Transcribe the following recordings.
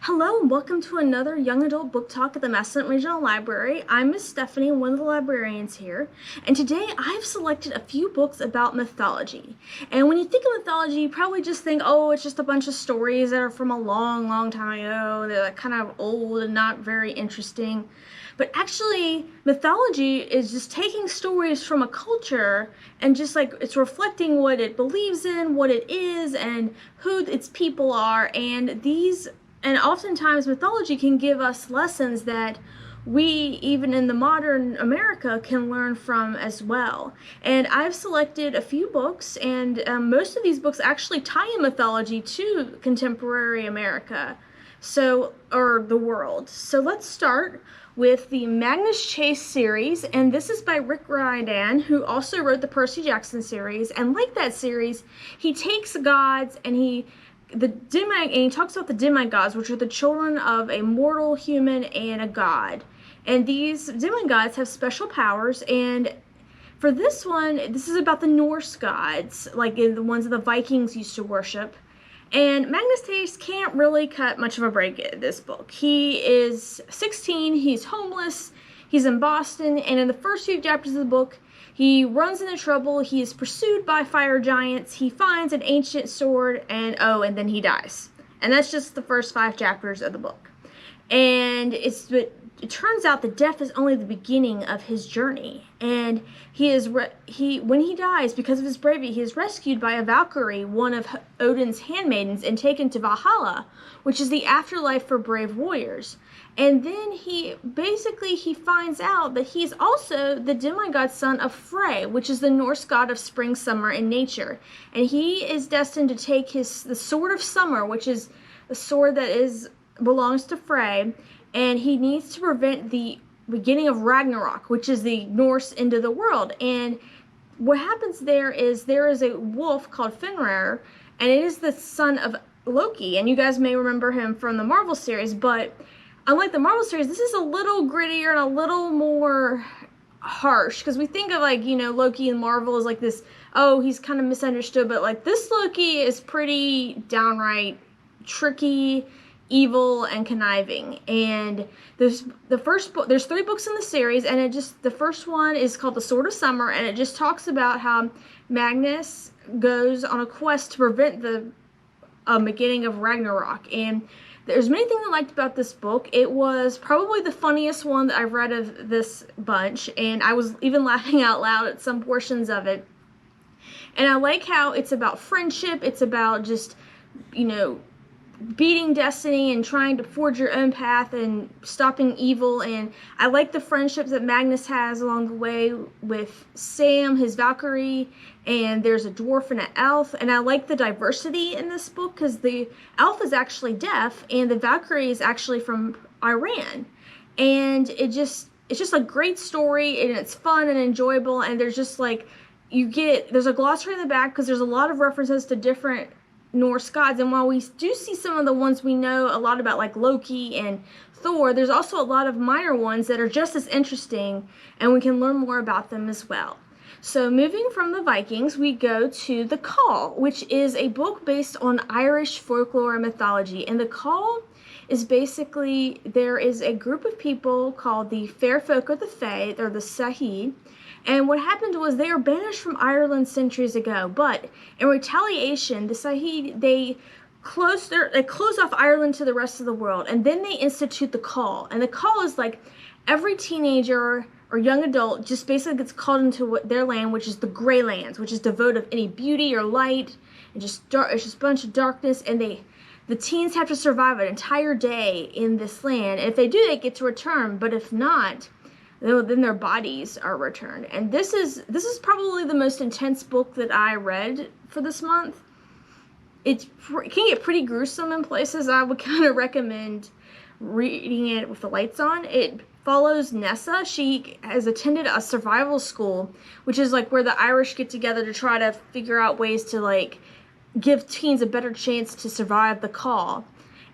Hello and welcome to another young adult book talk at the Massillon Regional Library. I'm Miss Stephanie, one of the librarians here, and today I've selected a few books about mythology. And when you think of mythology, you probably just think, oh, it's just a bunch of stories that are from a long, long time ago. They're like kind of old and not very interesting. But actually, mythology is just taking stories from a culture and just like it's reflecting what it believes in, what it is, and who its people are. And oftentimes mythology can give us lessons that we, even in the modern America, can learn from as well. And I've selected a few books, and most of these books actually tie in mythology to contemporary America, or the world. So let's start with the Magnus Chase series, and this is by Rick Riordan, who also wrote the Percy Jackson series. And like that series, he takes gods and he talks about the demigods, which are the children of a mortal human and a god. And these demigods have special powers, and for this one, this is about the Norse gods, like the ones that the Vikings used to worship. And Magnus Chase can't really cut much of a break at this book. He is 16, he's homeless, he's in Boston, and in the first few chapters of the book, he runs into trouble, he is pursued by fire giants, he finds an ancient sword, and then he dies. And that's just the first 5 chapters of the book. And it turns out that death is only the beginning of his journey. And when he dies, because of his bravery, he is rescued by a Valkyrie, one of Odin's handmaidens, and taken to Valhalla, which is the afterlife for brave warriors. And then he finds out that he's also the demigod son of Frey, which is the Norse god of spring, summer, and nature. And he is destined to take the sword of summer, which is the sword that belongs to Frey, and he needs to prevent the beginning of Ragnarok, which is the Norse end of the world. And what happens there is a wolf called Fenrir, and it is the son of Loki. And you guys may remember him from the Marvel series, but unlike the Marvel series, this is a little grittier and a little more harsh, because we think of Loki in Marvel as like this, he's kind of misunderstood, but like this Loki is pretty downright tricky, evil, and conniving. And there's 3 books in the series, and the first one is called The Sword of Summer, and it just talks about how Magnus goes on a quest to prevent the beginning of Ragnarok. And there's many things I liked about this book. It was probably the funniest one that I've read of this bunch, and I was even laughing out loud at some portions of it. And I like how it's about friendship, it's about just, beating destiny and trying to forge your own path and stopping evil. And I like the friendships that Magnus has along the way with Sam, his Valkyrie, and there's a dwarf and an elf. And I like the diversity in this book because the elf is actually deaf and the Valkyrie is actually from Iran. And it's just a great story, and it's fun and enjoyable. And there's just there's a glossary in the back because there's a lot of references to different Norse gods, and while we do see some of the ones we know a lot about, like Loki and Thor, there's also a lot of minor ones that are just as interesting, and we can learn more about them as well. So moving from the Vikings, we go to The Call, which is a book based on Irish folklore and mythology. And The Call is basically, there is a group of people called the Fair Folk of the Fae, they're the Sahid. And what happened was they were banished from Ireland centuries ago, but in retaliation, the Sahid, they close off Ireland to the rest of the world, and then they institute the Call. And the Call is like every teenager or young adult just basically gets called into their land, which is the Grey Lands, which is devoid of any beauty or light, and it's just a bunch of darkness, and the teens have to survive an entire day in this land. And if they do, they get to return, but if not, then their bodies are returned. And this is probably the most intense book that I read for this month. It can get pretty gruesome in places. I would kind of recommend reading it with the lights on. It follows Nessa. She has attended a survival school, which is like where the Irish get together to try to figure out ways to give teens a better chance to survive the Call.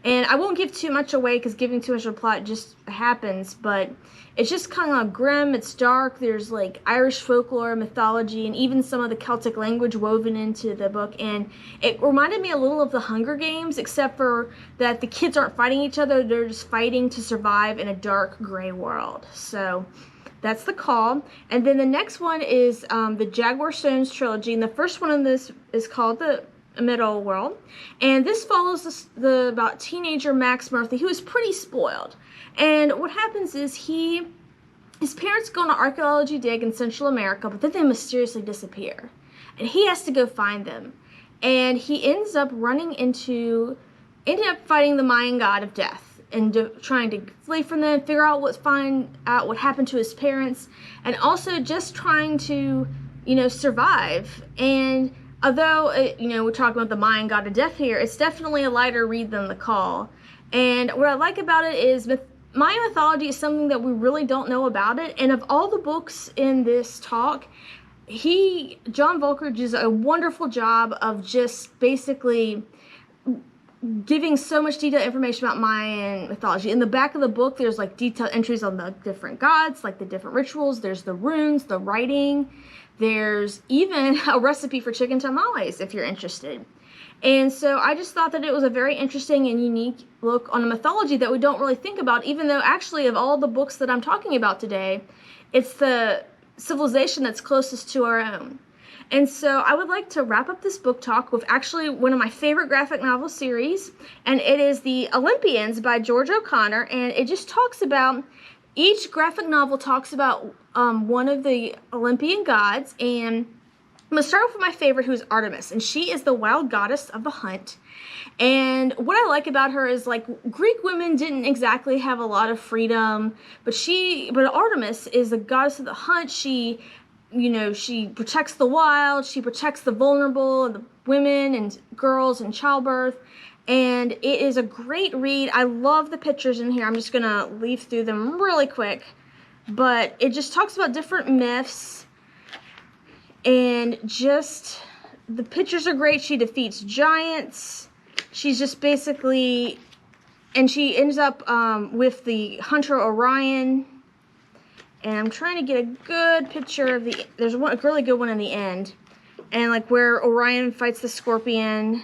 And I won't give too much away because giving too much of a plot just happens, but it's just kind of grim, it's dark, there's like Irish folklore, mythology, and even some of the Celtic language woven into the book, and it reminded me a little of the Hunger Games, except for that the kids aren't fighting each other, they're just fighting to survive in a dark, gray world. So that's The Call. And then the next one is the Jaguar Stones trilogy, and the first one in this is called The Middle World, and this follows the about teenager Max Murphy, who is pretty spoiled. And what happens is his parents go on an archaeology dig in Central America, but then they mysteriously disappear, and he has to go find them. And he ends up fighting the Mayan god of death and trying to flee from them, find out what happened to his parents, and also just trying to, survive. And although, we're talking about the Mayan god of death here, it's definitely a lighter read than The Call. And what I like about it is Mayan mythology is something that we really don't know about it. And of all the books in this talk, Jon Voelkel does a wonderful job of just basically giving so much detailed information about Mayan mythology. In the back of the book, there's like detailed entries on the different gods, like the different rituals. There's the runes, the writing. There's even a recipe for chicken tamales if you're interested. And so I just thought that it was a very interesting and unique look on a mythology that we don't really think about, even though actually of all the books that I'm talking about today, it's the civilization that's closest to our own. And so I would like to wrap up this book talk with actually one of my favorite graphic novel series, and it is The Olympians by George O'Connor, and it just talks about, each graphic novel talks about one of the Olympian gods, and I'm going to start off with my favorite, who is Artemis, and she is the wild goddess of the hunt. And what I like about her is, like, Greek women didn't exactly have a lot of freedom, but Artemis is the goddess of the hunt. She protects the wild, she protects the vulnerable, the women and girls in childbirth, and it is a great read. I love the pictures in here. I'm just going to leaf through them really quick, but it just talks about different myths. And just, the pictures are great. She defeats giants. She's just basically, and she ends up with the hunter Orion. And I'm trying to get a good picture of there's a really good one in the end. And like where Orion fights the scorpion.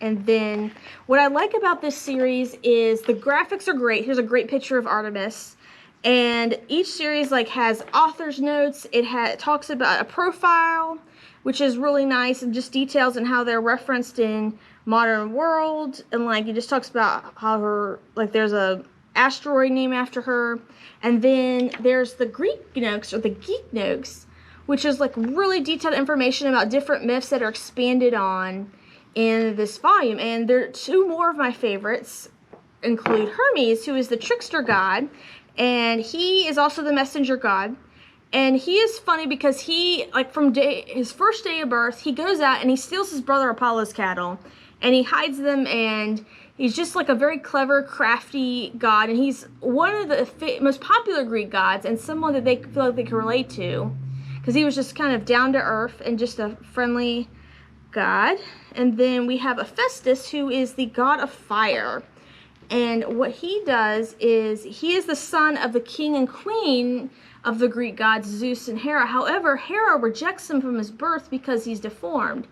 And then what I like about this series is the graphics are great. Here's a great picture of Artemis. And each series has author's notes. It talks about a profile, which is really nice, and just details on how they're referenced in modern world. And it just talks about how there's a asteroid named after her. And then there's the Greek notes, or the geek notes, which is really detailed information about different myths that are expanded on in this volume. And there are two more of my favorites, include Hermes, who is the trickster god. And he is also the messenger god. And he is funny because he, from his first day of birth, he goes out and he steals his brother Apollo's cattle. And he hides them, and he's just a very clever, crafty god. And he's one of the most popular Greek gods, and someone that they feel like they can relate to. Because he was just kind of down to earth and just a friendly god. And then we have Hephaestus, who is the god of fire. And what he does is, he is the son of the king and queen of the Greek gods, Zeus and Hera. However, Hera rejects him from his birth because he's deformed.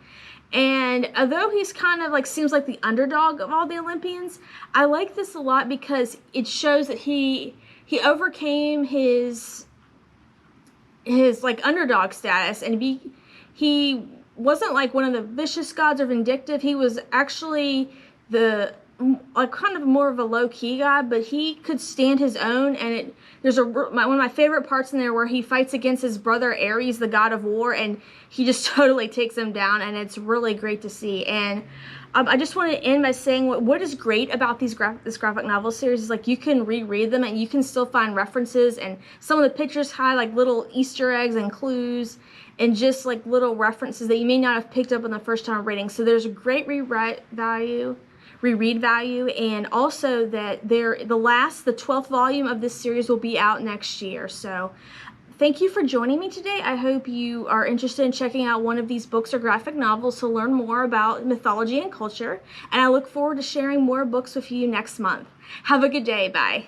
And although he's kind of seems like the underdog of all the Olympians, I like this a lot because it shows that he overcame his underdog status, and he wasn't one of the vicious gods or vindictive. He was actually kind of more of a low-key god, but he could stand his own. And there's one of my favorite parts in there where he fights against his brother Ares, the god of war, and he just totally takes him down, and it's really great to see. And I just want to end by saying what is great about this graphic novel series is you can reread them and you can still find references, and some of the pictures hide little Easter eggs and clues and just little references that you may not have picked up on the first time reading. So there's a great reread value, and also that the 12th volume of this series will be out next year. So Thank you for joining me today. I hope you are interested in checking out one of these books or graphic novels to learn more about mythology and culture, and I look forward to sharing more books with you next month. Have a good day. Bye.